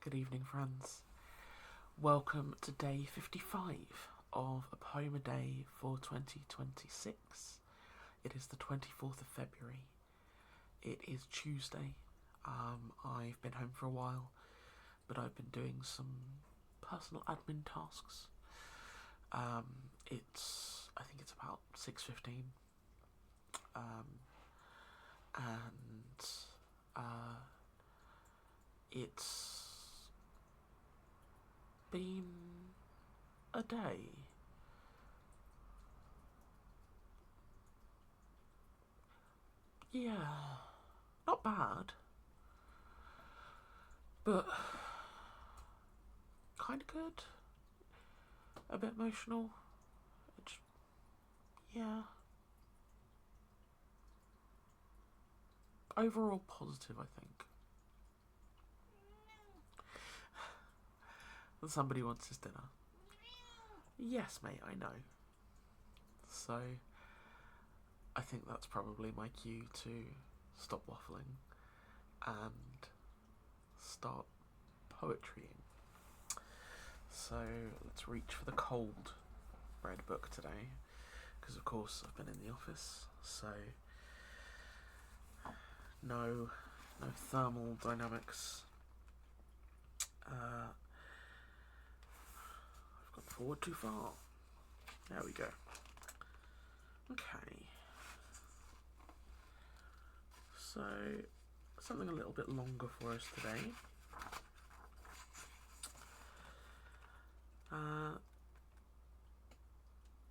Good evening, friends. Welcome to day 55 of A Poem a Day for 2026. It is the 24th of February. It is Tuesday. I've been home for a while, but I've been doing some personal admin tasks. I think it's about 6:15. And it's been a day. Yeah, not bad, but kind of good. A bit emotional. It's, yeah. Overall positive, I think. Somebody wants his dinner. Yes, mate, I know. So, I think that's probably my cue to stop waffling and start poetrying. So, let's reach for the cold bread book today, because of course I've been in the office, so no thermal dynamics. I've gone forward too far. There we go. Okay. So, something a little bit longer for us today.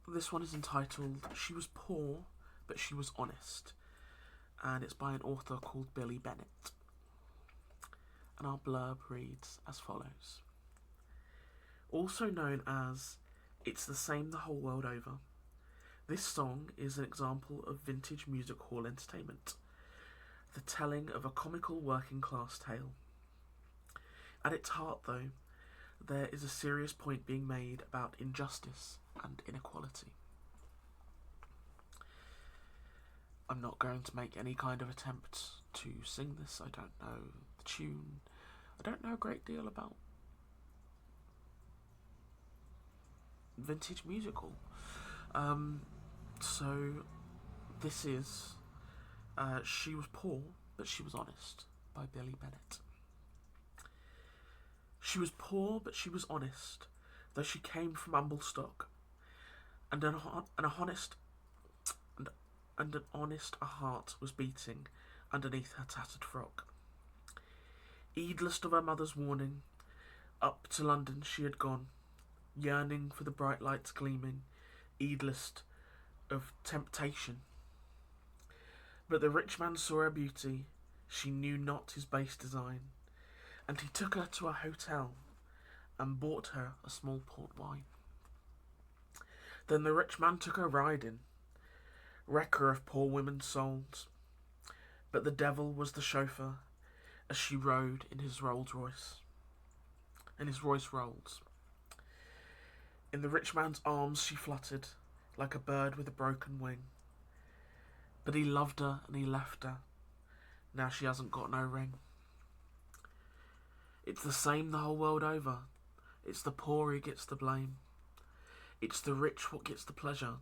This one is entitled She Was Poor, But She Was Honest, and it's by an author called Billy Bennett. And our blurb reads as follows. Also known as It's the Same the Whole World Over, this song is an example of vintage music hall entertainment, the telling of a comical working class tale. At its heart, though, there is a serious point being made about injustice and inequality. I'm not going to make any kind of attempt to sing this. I don't know the tune. I don't know a great deal about vintage musical. So this is She Was Poor, But She Was Honest by Billy Bennett. She was poor, but she was honest, though she came from humble stock, and an honest a heart was beating underneath her tattered frock. Heedless of her mother's warning, up to London she had gone, yearning for the bright lights gleaming, heedless of temptation. But the rich man saw her beauty, she knew not his base design, and he took her to a hotel and bought her a small port wine. Then the rich man took her riding, wrecker of poor women's souls, but the devil was the chauffeur as she rode in his Rolls Royce, Rolls. In the rich man's arms she fluttered like a bird with a broken wing, but he loved her and he left her. Now she hasn't got no ring. It's the same the whole world over. It's the poor who gets the blame. It's the rich what gets the pleasure.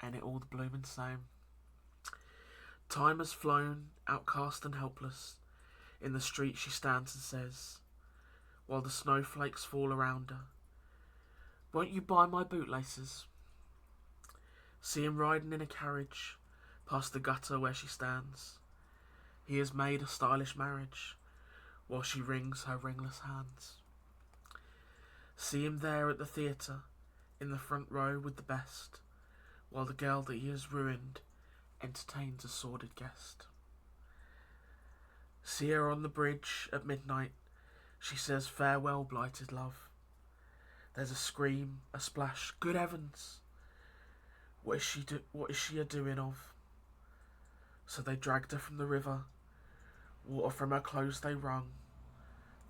Ain't it all the bloomin' same? Time has flown, outcast and helpless. In the street she stands and says, while the snowflakes fall around her, won't you buy my bootlaces? See him riding in a carriage past the gutter where she stands. He has made a stylish marriage while she wrings her ringless hands. See him there at the theatre, in the front row with the best, while the girl that he has ruined entertains a sordid guest. See her on the bridge at midnight, she says farewell blighted love. There's a scream, a splash, good heavens, what is she a doing of? So they dragged her from the river, water from her clothes they wrung.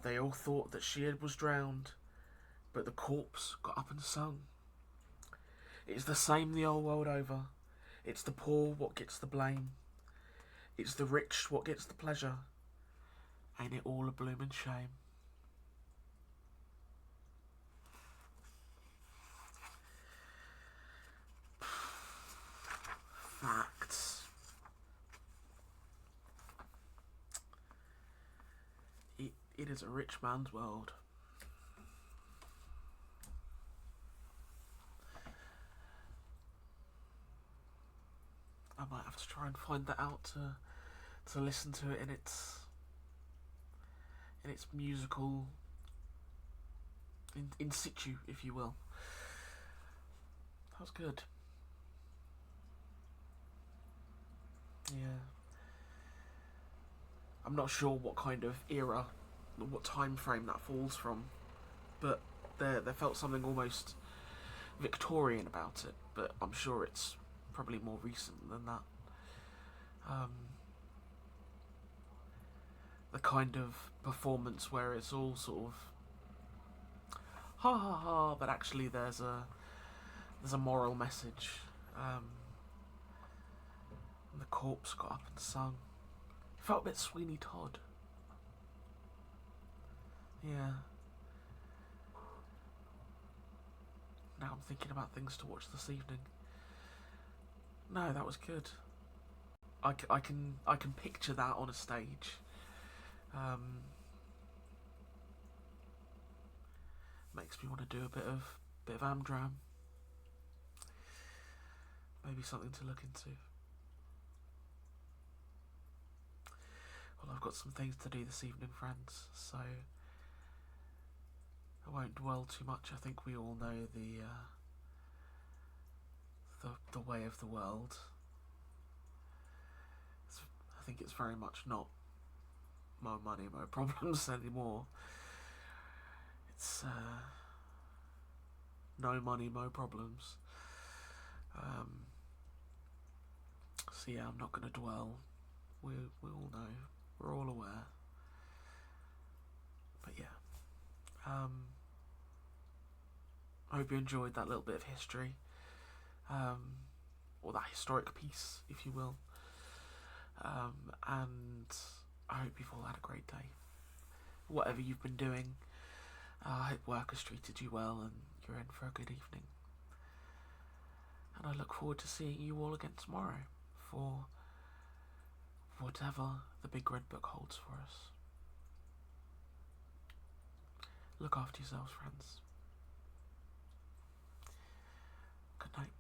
They all thought that she was drowned, but the corpse got up and sung. It's the same the old world over. It's the poor what gets the blame. It's the rich what gets the pleasure. Ain't it all a bloomin' shame? It is a rich man's world. I might have to try and find that out to listen to it in its musical in situ, if you will. That was good. Yeah. I'm not sure what kind of era, what time frame that falls from, but there felt something almost Victorian about it. But I'm sure it's probably more recent than that. Um, the kind of performance where it's all sort of ha ha ha, but actually there's a moral message. And the corpse got up and sung. Felt a bit Sweeney Todd. Yeah. Now I'm thinking about things to watch this evening. No, that was good. I can picture that on a stage. Makes me want to do a bit of Amdram. Maybe something to look into. Well, I've got some things to do this evening, friends, so I won't dwell too much. I think we all know the way of the world. I think it's very much not mo money, mo problems anymore. It's no money, mo problems. So yeah, I'm not going to dwell. We all know. We're all aware. But yeah. I hope you enjoyed that little bit of history. Or that historic piece, if you will. And I hope you've all had a great day. Whatever you've been doing, I hope work has treated you well and you're in for a good evening. And I look forward to seeing you all again tomorrow for whatever the Big Red Book holds for us. Look after yourselves, friends. Good night.